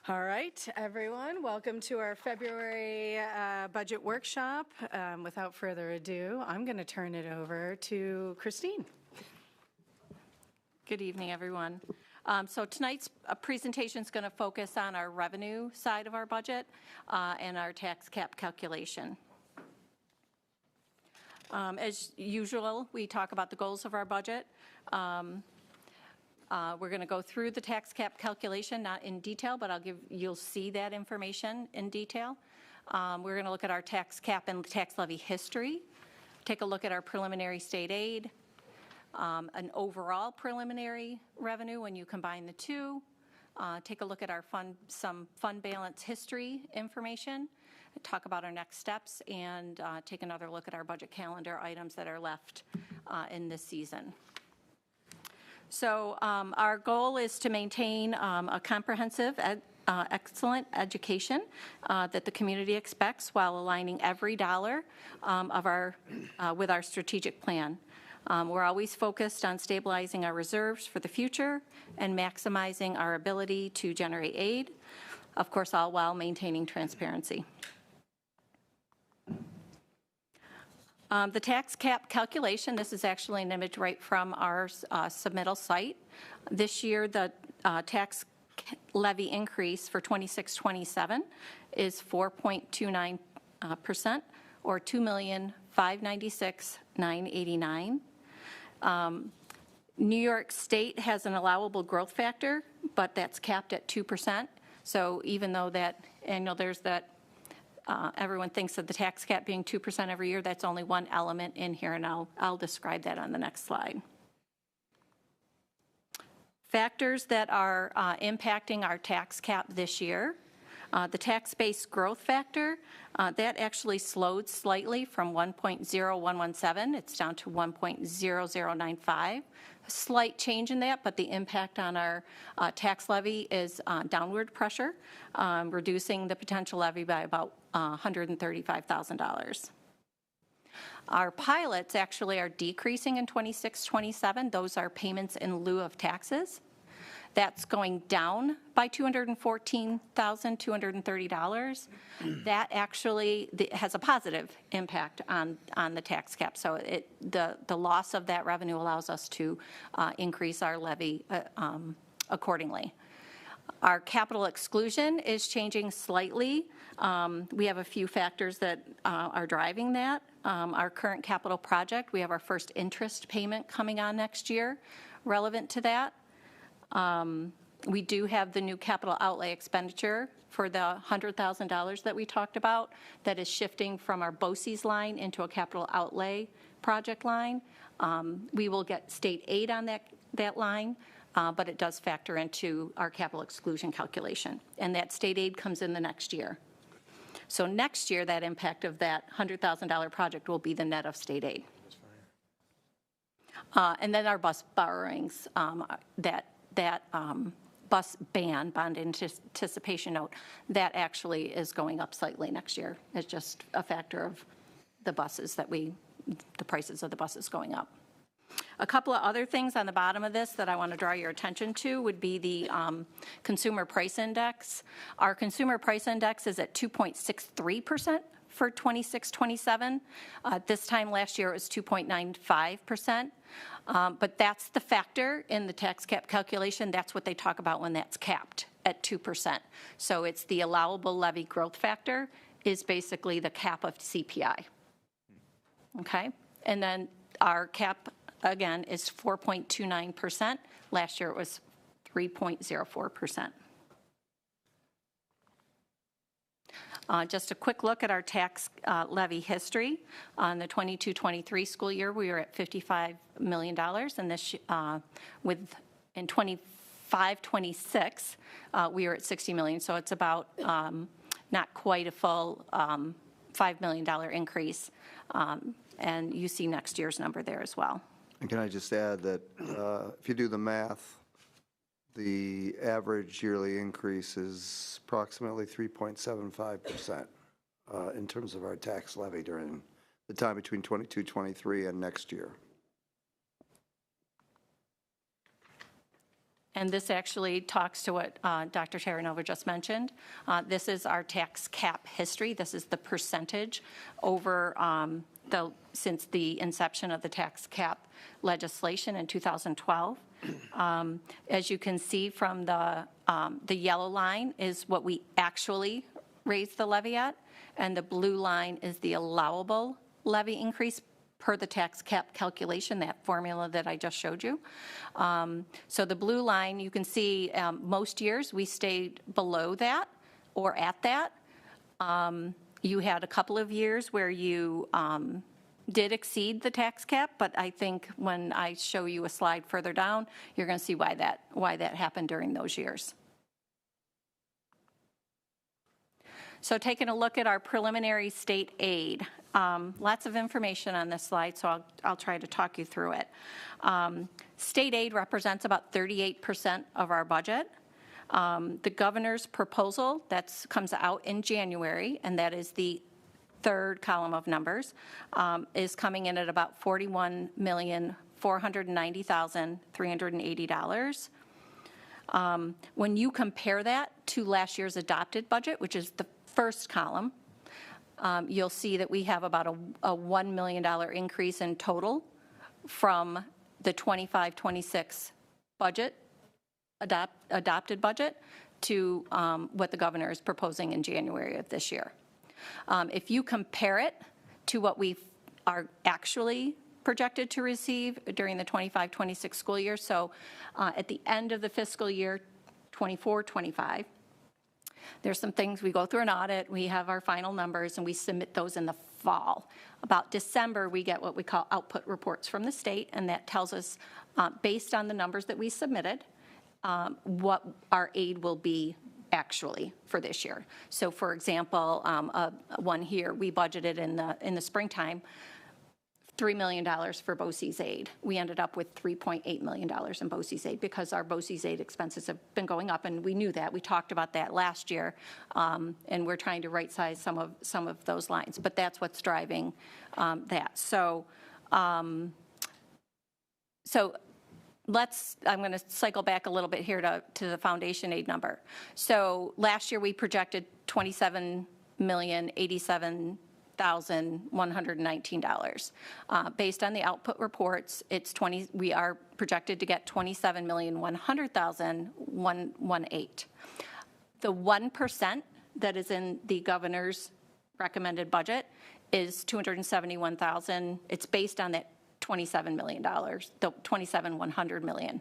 All right, everyone, welcome to our February budget workshop. Without further ado, I'm going to turn it over to Christine. Good evening, everyone. So tonight's presentation is going to focus on our revenue side of our budget and our tax cap calculation. As usual, we talk about the goals of our budget. We're going to go through the tax cap calculation, not in detail, but you'll see that information in detail. We're going to look at our tax cap and tax levy history, take a look at our preliminary state aid, an overall preliminary revenue when you combine the two, take a look at our some fund balance history information, talk about our next steps, and take another look at our budget calendar items that are left in this season. So our goal is to maintain a comprehensive, excellent education that the community expects while aligning every dollar with our strategic plan. We're always focused on stabilizing our reserves for the future and maximizing our ability to generate aid, of course, all while maintaining transparency. The tax cap calculation, this is actually an image right from our submittal site. This year, the tax levy increase for 26-27 is 4.29%, or $2,596,989. New York State has an allowable growth factor, but that's capped at 2%. So even though that annual, there's that everyone thinks of the tax cap being 2% every year, that's only one element in here, and I'll describe that on the next slide. Factors that are impacting our tax cap this year. The tax-based growth factor, that actually slowed slightly from 1.0117. It's down to 1.0095. A slight change in that, but the impact on our tax levy is downward pressure, reducing the potential levy by about $135,000. Our pilots actually are decreasing in 26-27. Those are payments in lieu of taxes. That's going down by $214,230. That actually has a positive impact on the tax cap. So the loss of that revenue allows us to increase our levy accordingly. Our capital exclusion is changing slightly. We have a few factors that are driving that. Our current capital project, we have our first interest payment coming on next year relevant to that. We do have the new capital outlay expenditure for the $100,000 that we talked about that is shifting from our BOCES line into a capital outlay project line. We will get state aid on that line, but it does factor into our capital exclusion calculation, and that state aid comes in the next year. So next year, that impact of that $100,000 project will be the net of state aid. And then our bus borrowings, that bus bond anticipation note, that actually is going up slightly next year. It's just a factor of the buses the prices of the buses going up. A couple of other things on the bottom of this that I want to draw your attention to would be the consumer price index. Our consumer price index is at 2.63% for 26-27. This time last year it was 2.95%. But that's the factor in the tax cap calculation. That's what they talk about when that's capped at 2%. So it's the allowable levy growth factor is basically the cap of CPI. Okay? And then our cap, again, is 4.29%. Last year it was 3.04%. Just a quick look at our tax levy history. On the 22-23 school year, we were at $55 million, and this in 25-26, we were at $60 million. So it's about not quite a full $5 million increase, and you see next year's number there as well. And can I just add that if you do the math, the average yearly increase is approximately 3.75% in terms of our tax levy during the time between 22-23 and next year. And this actually talks to what Dr. Terranova just mentioned. This is our tax cap history. This is the percentage over since the inception of the tax cap legislation in 2012. As you can see from the yellow line is what we actually raised the levy at, and the blue line is the allowable levy increase per the tax cap calculation, that formula that I just showed you. So the blue line, you can see most years we stayed below that or at that. You had a couple of years where you did exceed the tax cap, but I think when I show you a slide further down, you're going to see why that happened during those years. So taking a look at our preliminary state aid, lots of information on this slide, so I'll try to talk you through it. State aid represents about 38% of our budget. The governor's proposal that comes out in January, and that is the third column of numbers, is coming in at about $41,490,380. When you compare that to last year's adopted budget, which is the first column, you'll see that we have about a $1 million increase in total from the 25-26 budget, adopted budget, to what the governor is proposing in January of this year. If you compare it to what we are actually projected to receive during the 25-26 school year, so at the end of the fiscal year 24-25, there's some things, we go through an audit, we have our final numbers, and we submit those in the fall. About December, we get what we call output reports from the state, and that tells us, based on the numbers that we submitted, what our aid will be actually for this year. So for example, one here, we budgeted in the springtime $3 million for BOCES aid. We ended up with $3.8 million in BOCES aid because our BOCES aid expenses have been going up, and we knew that. We talked about that last year, and we're trying to right-size some of those lines. But that's what's driving that. So I'm going to cycle back a little bit here to the foundation aid number. So last year we projected $27,087,119. Based on the output reports, we are projected to get $27,100,118. The 1% that is in the governor's recommended budget is $271,000. It's based on that $27 million, the $27,100 million.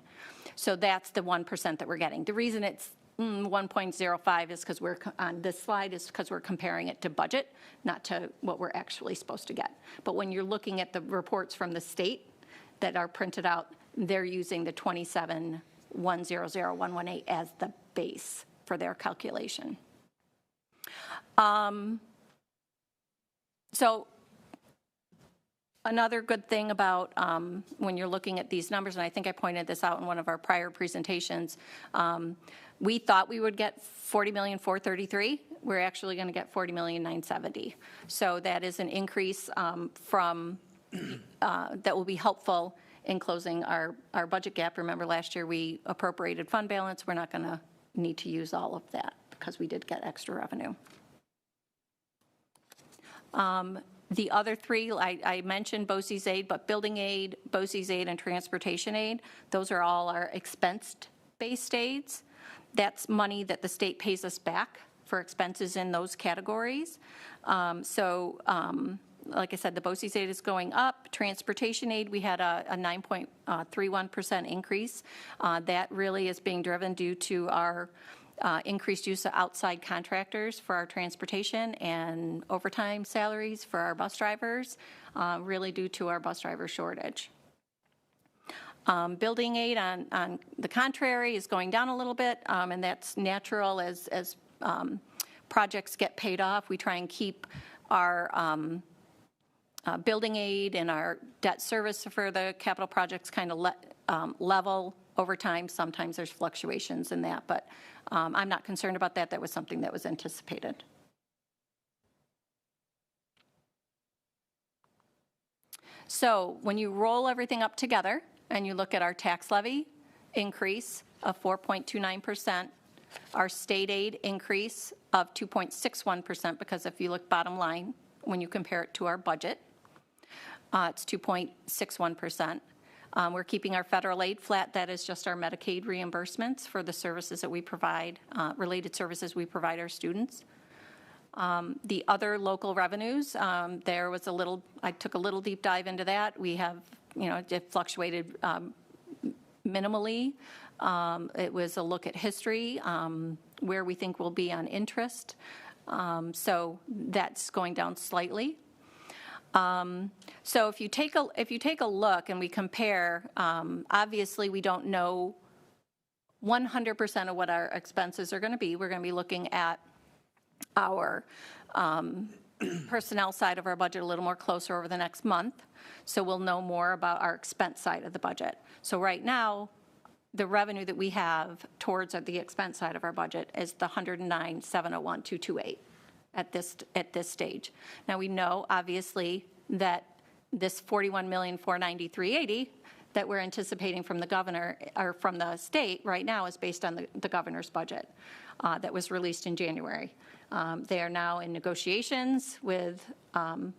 So that's the 1% that we're getting. The reason it's 1.05 is because we're on this slide is because we're comparing it to budget, not to what we're actually supposed to get. But when you're looking at the reports from the state that are printed out, they're using the 27,100,118 as the base for their calculation. So another good thing about when you're looking at these numbers, and I think I pointed this out in one of our prior presentations, we thought we would get $40,433,000. We're actually going to get $40,970,000. So that is an increase from that will be helpful in closing our budget gap. Remember, last year we appropriated fund balance. We're not going to need to use all of that because we did get extra revenue. The other three, I mentioned BOCES aid, but building aid, BOCES aid, and transportation aid, those are all our expense-based aids. That's money that the state pays us back for expenses in those categories. Like I said, the BOCES aid is going up. Transportation aid, we had a 9.31% increase. That really is being driven due to our increased use of outside contractors for our transportation and overtime salaries for our bus drivers, really due to our bus driver shortage. Building aid, on the contrary, is going down a little bit, and that's natural as projects get paid off. We try and keep our building aid and our debt service for the capital projects kind of level over time. Sometimes there's fluctuations in that, but I'm not concerned about that. That was something that was anticipated. So when you roll everything up together and you look at our tax levy increase of 4.29%, our state aid increase of 2.61%, because if you look bottom line, when you compare it to our budget, it's 2.61%. We're keeping our federal aid flat. That is just our Medicaid reimbursements for the services that we provide, related services we provide our students. The other local revenues, there was I took a little deep dive into that. We have, it fluctuated minimally. It was a look at history, where we think we'll be on interest. So that's going down slightly. So if you take a look and we compare, obviously we don't know 100% of what our expenses are going to be. We're going to be looking at our personnel side of our budget a little more closer over the next month. So we'll know more about our expense side of the budget. So right now, the revenue that we have towards the expense side of our budget is the $109,701,228 at this stage. Now we know, obviously, that this $41,493,080 that we're anticipating from the governor or from the state right now is based on the governor's budget that was released in January. They are now in negotiations with the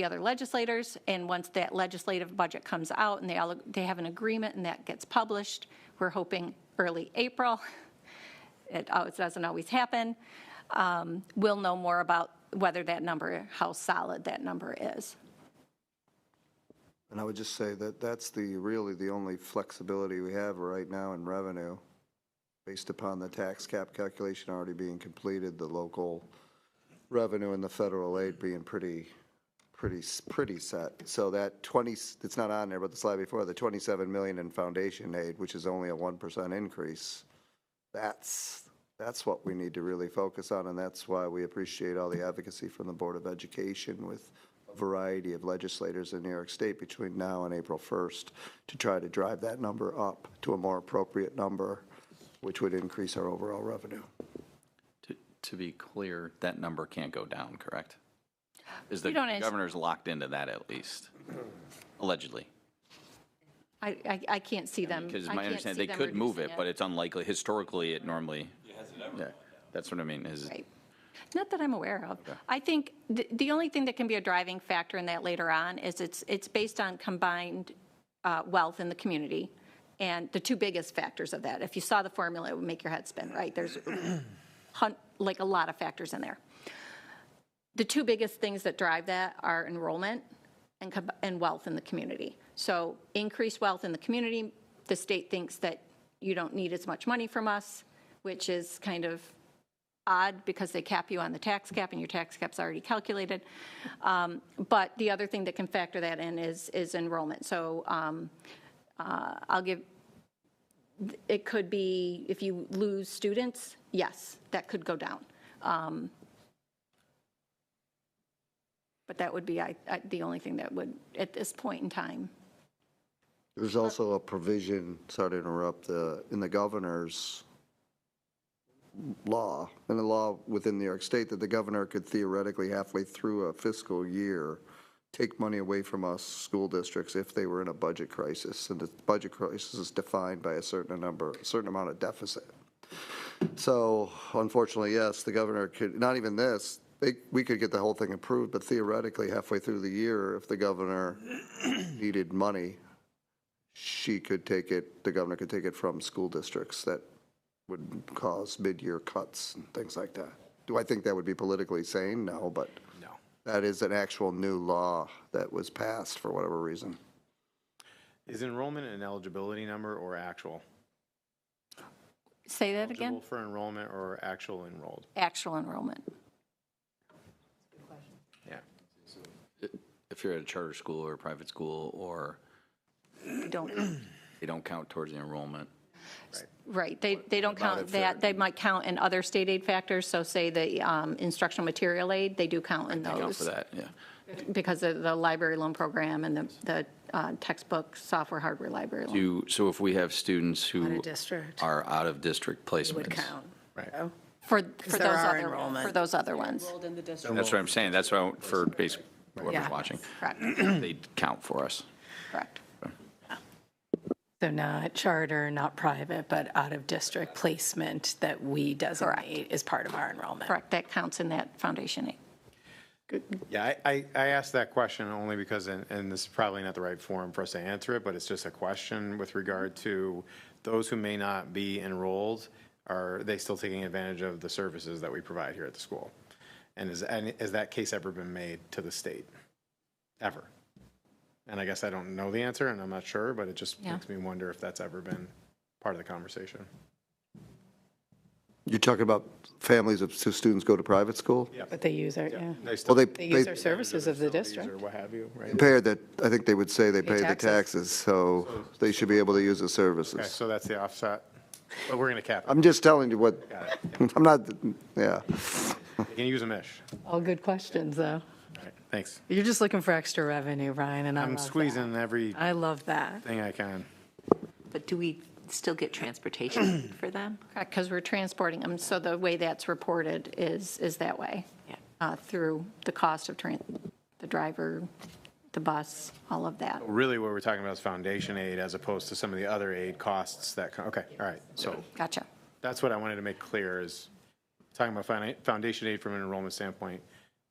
other legislators, and once that legislative budget comes out and they have an agreement and that gets published, we're hoping early April. It doesn't always happen. We'll know more about whether that number, how solid that number is. And I would just say that that's really the only flexibility we have right now in revenue, based upon the tax cap calculation already being completed, the local revenue and the federal aid being pretty set. So that it's not on there, but the slide before, the 27 million in foundation aid, which is only a 1% increase, that's what we need to really focus on, and that's why we appreciate all the advocacy from the Board of Education with a variety of legislators in New York State between now and April 1st to try to drive that number up to a more appropriate number, which would increase our overall revenue. To be clear, that number can't go down, correct? Is the We don't governor's locked into that at least, allegedly? I can't see them. Because my understanding, they could move it, but it's unlikely. Historically, it normally, yeah, that's what I mean. Right. Not that I'm aware of. Okay. I think the only thing that can be a driving factor in that later on is it's based on combined wealth in the community, and the two biggest factors of that. If you saw the formula, it would make your head spin, right? There's like a lot of factors in there. The two biggest things that drive that are enrollment and wealth in the community. So increased wealth in the community, the state thinks that you don't need as much money from us, which is kind of odd because they cap you on the tax cap and your tax cap's already calculated. But the other thing that can factor that in is enrollment. So it could be if you lose students, yes, that could go down. But that would be the only thing that would, at this point in time. There's also a provision, sorry to interrupt, in the governor's law, in the law within New York State, that the governor could theoretically halfway through a fiscal year take money away from us school districts if they were in a budget crisis. And the budget crisis is defined by a certain amount of deficit. So unfortunately, yes, the governor could, not even this, we could get the whole thing approved, but theoretically, halfway through the year, if the governor needed money, the governor could take it from school districts that would cause mid-year cuts and things like that. Do I think that would be politically sane? No, but no. That is an actual new law that was passed for whatever reason. Is enrollment an eligibility number or actual? Say that again? Eligible for enrollment or actual enrolled? Actual enrollment. Yeah. If you're at a charter school or a private school, or they don't count towards the enrollment. Right. They don't count that. They might count in other state aid factors. So say the instructional material aid, they do count in those. They count for that, yeah. Because of the library loan program and the textbook, software, hardware library loan. So if we have students who are out of district placements. Would count. Right. For those other ones. That's what I'm saying. That's what for basically whoever's watching. Correct. They count for us. Correct. So not charter, not private, but out-of-district placement that we designate as part of our enrollment. Correct, that counts in that foundation aid. Yeah, I asked that question only because, and this is probably not the right forum for us to answer it, but it's just a question with regard to those who may not be enrolled, are they still taking advantage of the services that we provide here at the school? And has that case ever been made to the state? Ever? And I guess I don't know the answer, and I'm not sure, but it just makes me wonder if that's ever been part of the conversation. You're talking about families of students go to private school? Yeah. But they use our, yeah. They still Well, They use our services of the district. or what have you, right? Pay that, I think they would say they pay the taxes. taxes, so they should be able to use the Okay, services. so that's the offset, but we're going to cap it. I'm just telling you what, Got it. I'm not, yeah. You can use a mish. All good questions, though. All right, thanks. You're just looking for extra revenue, Ryan, and I I'm love squeezing that. every I love that. thing I can. But do we still get transportation for them? Correct, because we're transporting them, so the way that's reported is that way. Yeah. Through the cost of the driver, the bus, all of that. Really, what we're talking about is foundation aid as opposed to some of the other aid costs that, okay, all right. So Gotcha. that's what I wanted to make clear is talking about foundation aid from an enrollment standpoint,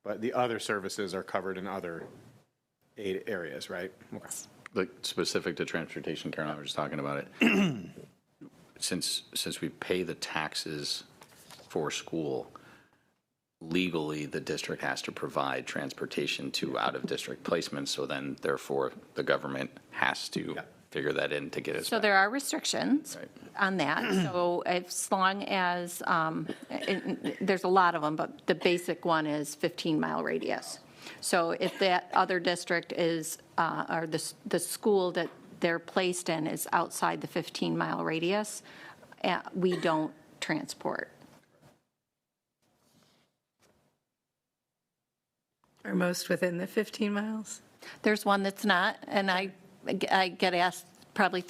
but the other services are covered in other aid areas, right? Okay. Like specific to transportation, Karen, I was just talking about it. Since we pay the taxes for school, legally, the district has to provide transportation to out-of-district placements, so then therefore, the government has to figure that in to get us So back. there are restrictions Right. on that. So as long as, there's a lot of them, but the basic one is 15-mile radius. So if that other district is, or the school that they're placed in is outside the 15-mile radius, we don't transport. Are most within the 15 miles? There's one that's not, and I get asked probably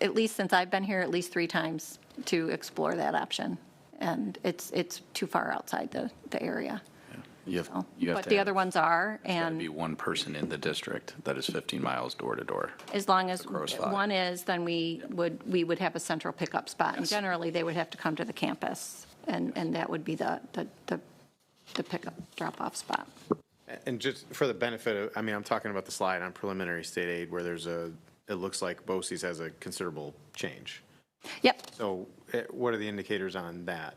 at least since I've been here, at least 3 times to explore that option. And it's too far outside the area. You have But to the have- other ones are, There's got to and be one person in the district that is 15 miles door to door. as long as crow's fly. one is, then we would have a central pickup spot. And generally, they would have to come to the campus, and that would be the pickup, drop-off spot. And just for the benefit of, I mean, I'm talking about the slide on preliminary state aid where it looks like BOCES has a considerable change. Yep. So what are the indicators on that?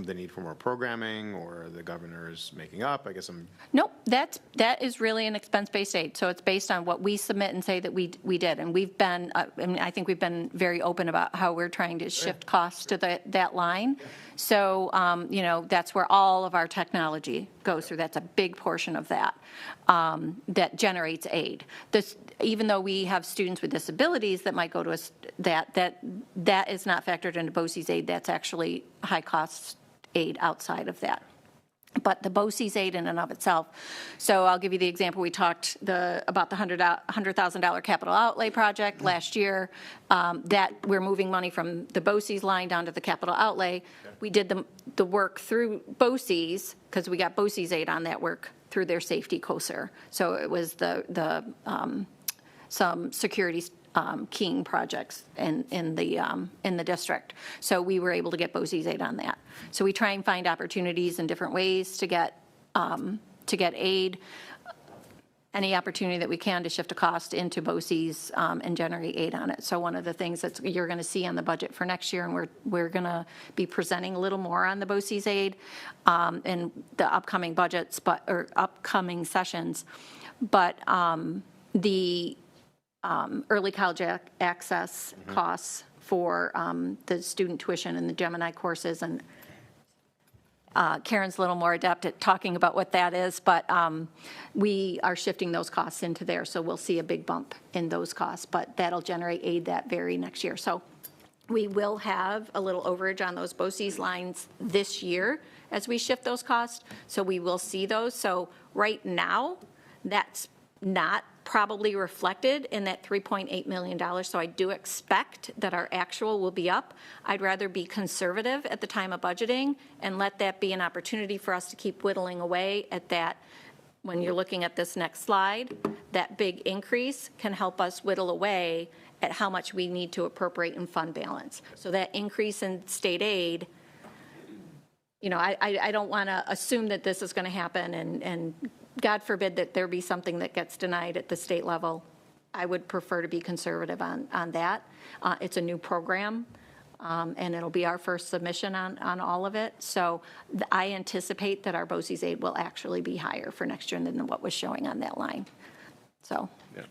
The need for more programming or the governor's making up? I guess Nope, that is really an expense-based aid. So it's based on what we submit and say that we did. And we've been, I think we've been very open about how we're trying to shift costs to that line. So, that's where all of our technology goes through. That's a big portion of that, that generates aid. Even though we have students with disabilities that might go to us, that is not factored into BOCES aid. That's actually high-cost aid outside of that. But the BOCES aid in and of itself, so I'll give you the example. We talked about the $100,000 capital outlay project last year, that we're moving money from the BOCES line down to the capital outlay. We did the work through BOCES, because we got BOCES aid on that work through their safety COSER. So it was some security keying projects in the district. So we were able to get BOCES aid on that. So we try and find opportunities in different ways to get aid, any opportunity that we can to shift a cost into BOCES and generate aid on it. So one of the things that you're going to see on the budget for next year, and we're going to be presenting a little more on the BOCES aid in the upcoming budgets, or upcoming sessions, but the early college access costs for the student tuition and the Gemini courses, and Karen's a little more adept at talking about what that is, but we are shifting those costs into there, so we'll see a big bump in those costs, but that'll generate aid that very next year. So we will have a little overage on those BOCES lines this year as we shift those costs, so we will see those. So right now, that's not probably reflected in that $3.8 million. So I do expect that our actual will be up. I'd rather be conservative at the time of budgeting and let that be an opportunity for us to keep whittling away at that. When you're looking at this next slide, that big increase can help us whittle away at how much we need to appropriate in fund balance. So that increase in state aid, you know, I don't want to assume that this is going to happen, and God forbid that there be something that gets denied at the state level. I would prefer to be conservative on that. It's a new program, and it'll be our first submission on all of it. So I anticipate that our BOCES aid will actually be higher for next year than what was showing on that line. So. Yeah.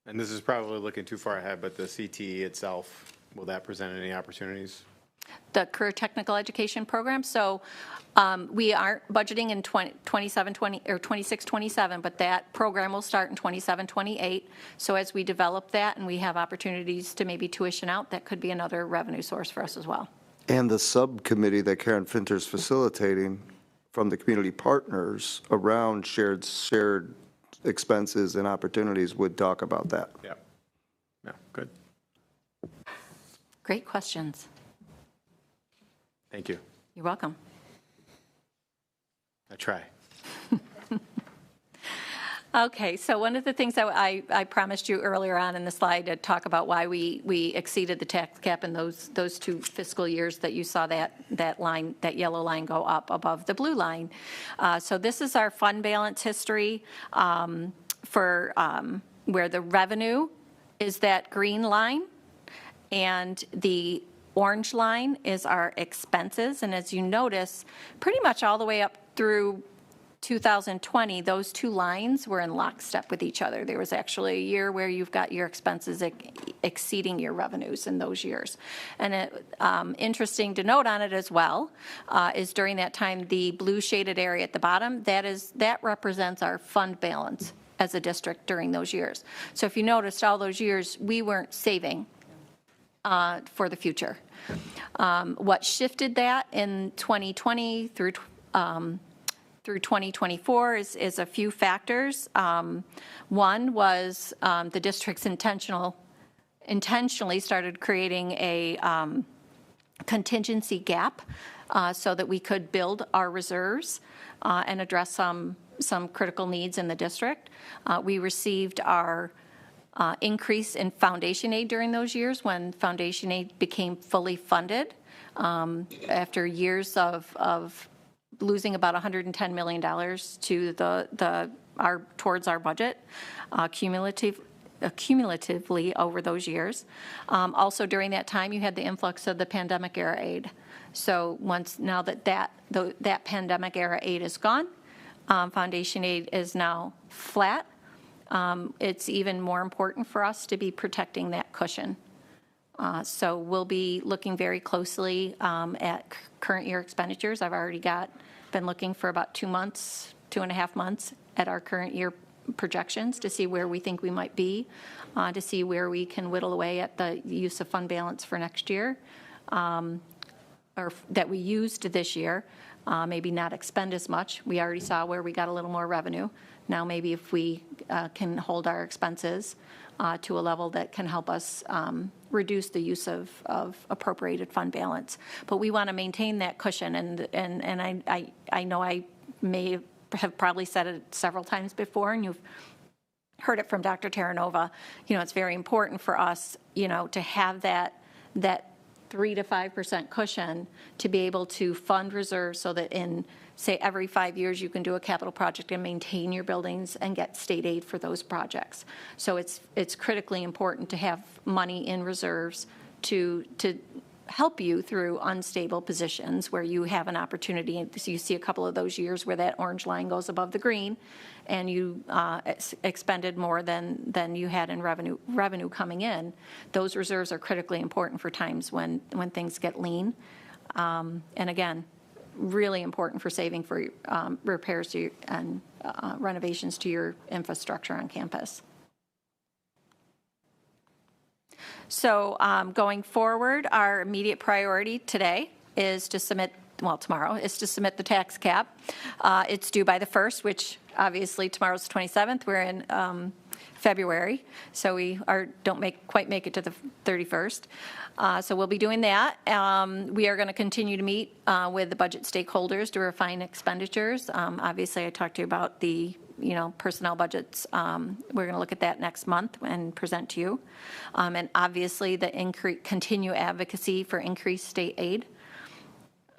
And this is probably looking too far ahead, but the CTE itself, will that present any opportunities? The career technical education program. So we aren't budgeting in 26-27, but that program will start in 27-28. So as we develop that and we have opportunities to maybe tuition out, that could be another revenue source for us as well. And the subcommittee that Karen Finter's facilitating from the community partners around shared expenses and opportunities would talk about that. Yeah. Yeah, good. Great questions. Thank you. You're welcome. I try. Okay, so one of the things that I promised you earlier on in the slide to talk about why we exceeded the tax cap in those 2 fiscal years that you saw that line, that yellow line go up above the blue line. So this is our fund balance history for where the revenue is that green line, and the orange line is our expenses. And as you notice, pretty much all the way up through 2020, those 2 lines were in lockstep with each other. There was actually a year where you've got your expenses exceeding your revenues in those years. And interesting to note on it as well is during that time, the blue shaded area at the bottom, that represents our fund balance as a district during those years. So if you noticed, all those years, we weren't saving for the future. What shifted that in 2020 through 2024 is a few factors. One was the district's intentionally started creating a contingency gap so that we could build our reserves and address some critical needs in the district. We received our increase in foundation aid during those years when foundation aid became fully funded after years of losing about $110 million to towards our budget cumulatively over those years. Also during that time, you had the influx of the pandemic era aid. So now that pandemic era aid is gone, foundation aid is now flat. It's even more important for us to be protecting that cushion. So we'll be looking very closely at current year expenditures. I've already been looking for about 2.5 months at our current year projections to see where we think we might be, to see where we can whittle away at the use of fund balance for next year, or that we used this year, maybe not expend as much. We already saw where we got a little more revenue. Now maybe if we can hold our expenses to a level that can help us reduce the use of appropriated fund balance. But we want to maintain that cushion, and I know I may have probably said it several times before, and you've heard it from Dr. Terranova. You know, it's very important for us, you know, to have that 3 to 5% cushion to be able to fund reserves so that in, say, every 5 years you can do a capital project and maintain your buildings and get state aid for those projects. So it's critically important to have money in reserves to help you through unstable positions where you have an opportunity. So you see a couple of those years where that orange line goes above the green and you expended more than you had in revenue coming in. Those reserves are critically important for times when things get lean. And again, really important for saving for repairs to and renovations to your infrastructure on campus. So going forward, our immediate priority today is to submit, well, tomorrow, is to submit the tax cap. It's due by the 1st, which obviously tomorrow's the 27th. We're in February, so we don't quite make it to the 31st. So we'll be doing that. We are going to continue to meet with the budget stakeholders to refine expenditures. Obviously, I talked to you about the personnel budgets. We're going to look at that next month and present to you. And obviously, the continue advocacy for increased state aid.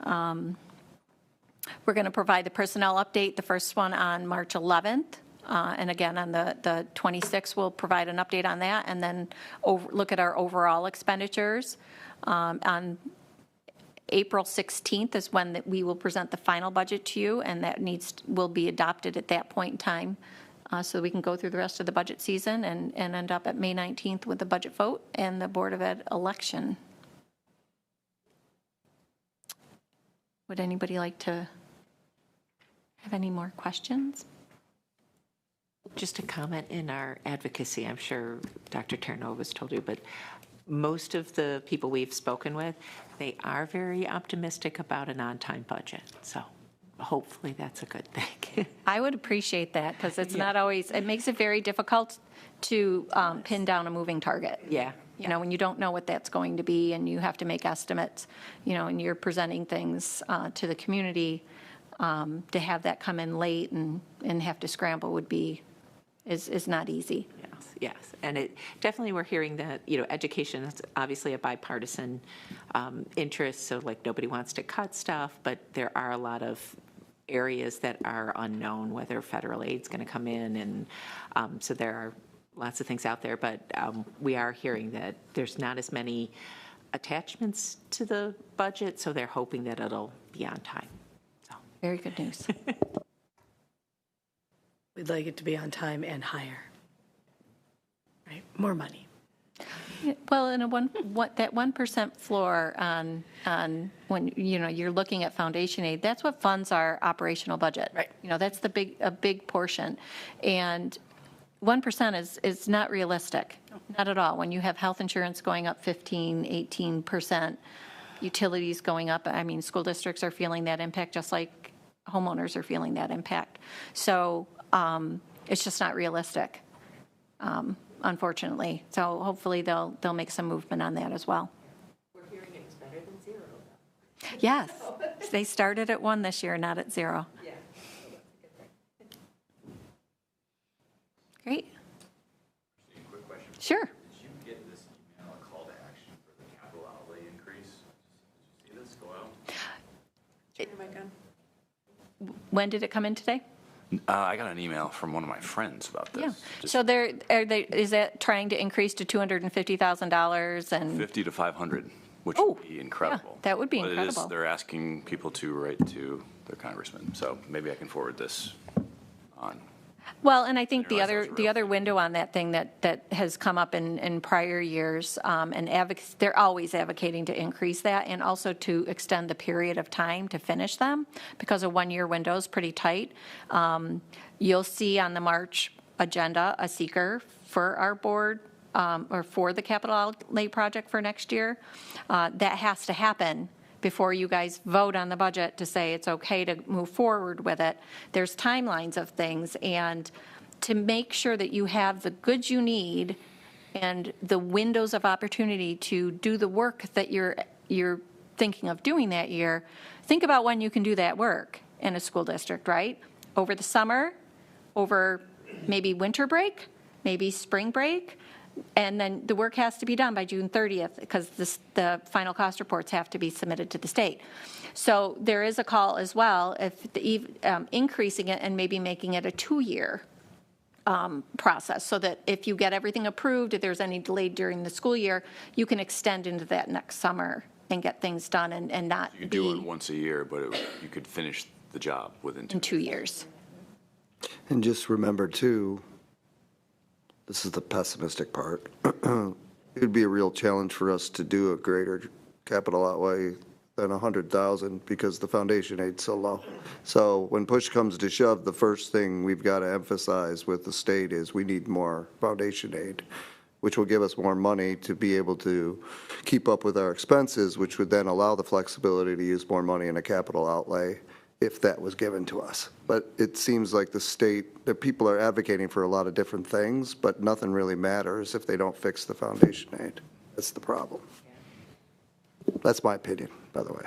We're going to provide the personnel update, the first one on March 11th. And again, on the 26th, we'll provide an update on that, and then look at our overall expenditures. On April 16th is when we will present the final budget to you, and that will be adopted at that point in time, so we can go through the rest of the budget season and end up at May 19th with the budget vote and the Board of Ed election. Would anybody like to have any more questions? Just a comment in our advocacy, I'm sure Dr. Terranova's told you, but most of the people we've spoken with, they are very optimistic about an on-time budget. So hopefully that's a good thing. I would appreciate that, because it's not always, it makes it very difficult to pin down a moving target. Yeah. When you don't know what that's going to be and you have to make estimates, and you're presenting things to the community, to have that come in late and have to scramble is not easy. Yes. And it definitely, we're hearing that, education is obviously a bipartisan interest. So like nobody wants to cut stuff, but there are a lot of areas that are unknown, whether federal aid's going to come in. And so there are lots of things out there, but we are hearing that there's not as many attachments to the budget. So they're hoping that it'll be on time. So. Very good news. We'd like it to be on time and higher. Right? More money. Well, and that 1% floor on when you're looking at foundation aid, that's what funds our operational budget. Right. That's a big portion, and 1% is not realistic, not at all. When you have health insurance going up 15-18%, utilities going up. I mean, school districts are feeling that impact just like homeowners are feeling that impact. So it's just not realistic. Unfortunately. So hopefully they'll make some movement on that as well. We're hearing it's better than zero, though. Yes. They started at 1 this year, not at 0. Yeah. Great. Quick question. Sure. Did you get this email, a call to action for the capital outlay increase? Did you see this go out? When did it come in today? I got an email from one of my friends about this. Yeah. Just So is that trying to increase to $250,000 and 50 to 500, which Oh, would be incredible. yeah, that would be But incredible. they're asking people to write to their congressman, so maybe I can forward this on. Well, and I think didn't realize that was the real. other window on that thing that has come up in prior years, and they're always advocating to increase that and also to extend the period of time to finish them, because a 1-year window is pretty tight. You'll see on the March agenda a seeker for our board, or for the capital outlay project for next year. That has to happen before you guys vote on the budget to say it's okay to move forward with it. There's timelines of things, and to make sure that you have the goods you need and the windows of opportunity to do the work that you're thinking of doing that year, think about when you can do that work in a school district, right? Over the summer, over maybe winter break, maybe spring break, and then the work has to be done by June 30th because the final cost reports have to be submitted to the state. So there is a call as well, if increasing it and maybe making it a 2-year process, so that if you get everything approved, if there's any delay during the school year, you can extend into that next summer and get things done and not You could be do it once a year, but you could finish the job within 2 in 2 years. And just remember, too, this is the pessimistic part. It would be a real challenge for us to do a greater capital outlay than 100,000 because the foundation aid's so low. So when push comes to shove, the first thing we've got to emphasize with the state is we need more foundation aid, which will give us more money to be able to keep up with our expenses, which would then allow the flexibility to use more money in a capital outlay if that was given to us. But it seems like the state, the people are advocating for a lot of different things, but nothing really matters if they don't fix the foundation aid. That's the problem. That's my opinion, by the way.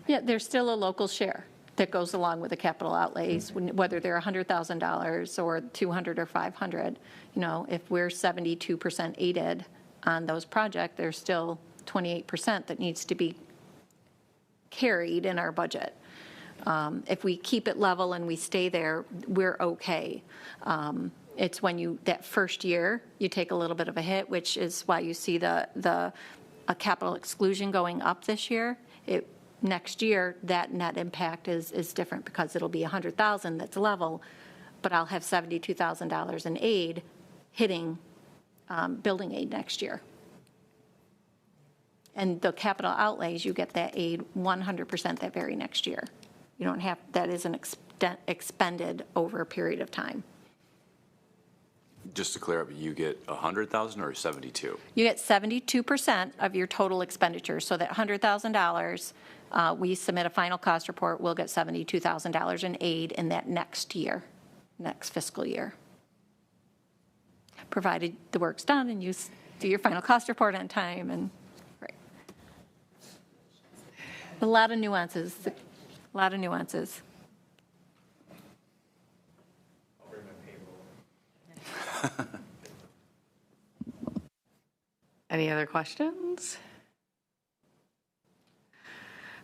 Yeah, there's still a local share. that goes along with the capital outlays, whether they're $100,000 or 200 or 500. You know, if we're 72% aided on those projects, there's still 28% that needs to be carried in our budget. If we keep it level and we stay there, we're okay. It's when that first year, you take a little bit of a hit, which is why you see a capital exclusion going up this year. Next year, that net impact is different because it'll be $100,000 that's level, but I'll have $72,000 in aid hitting building aid next year. And the capital outlays, you get that aid 100% that very next year. You don't have, that isn't expended over a period of time. Just to clear up, you get 100,000 or 72? You get 72% of your total expenditure. So that $100,000, we submit a final cost report, we'll get $72,000 in aid in that next year, next fiscal year. Provided the work's done and you do your final cost report on time and, right. A lot of nuances, a lot of nuances. Any other questions?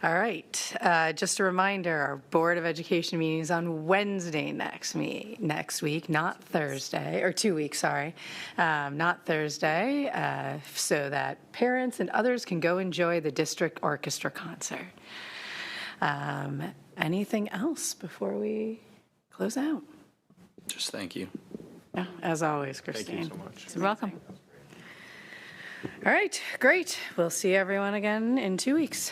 All right, just a reminder, our Board of Education meeting is on Wednesday next week, not Thursday, or 2 weeks, sorry, not Thursday, so that parents and others can go enjoy the district orchestra concert. Anything else before we close out? Just thank you. Yeah, as always, Christine. Thank you so much. You're welcome. All right, great. We'll see everyone again in 2 weeks.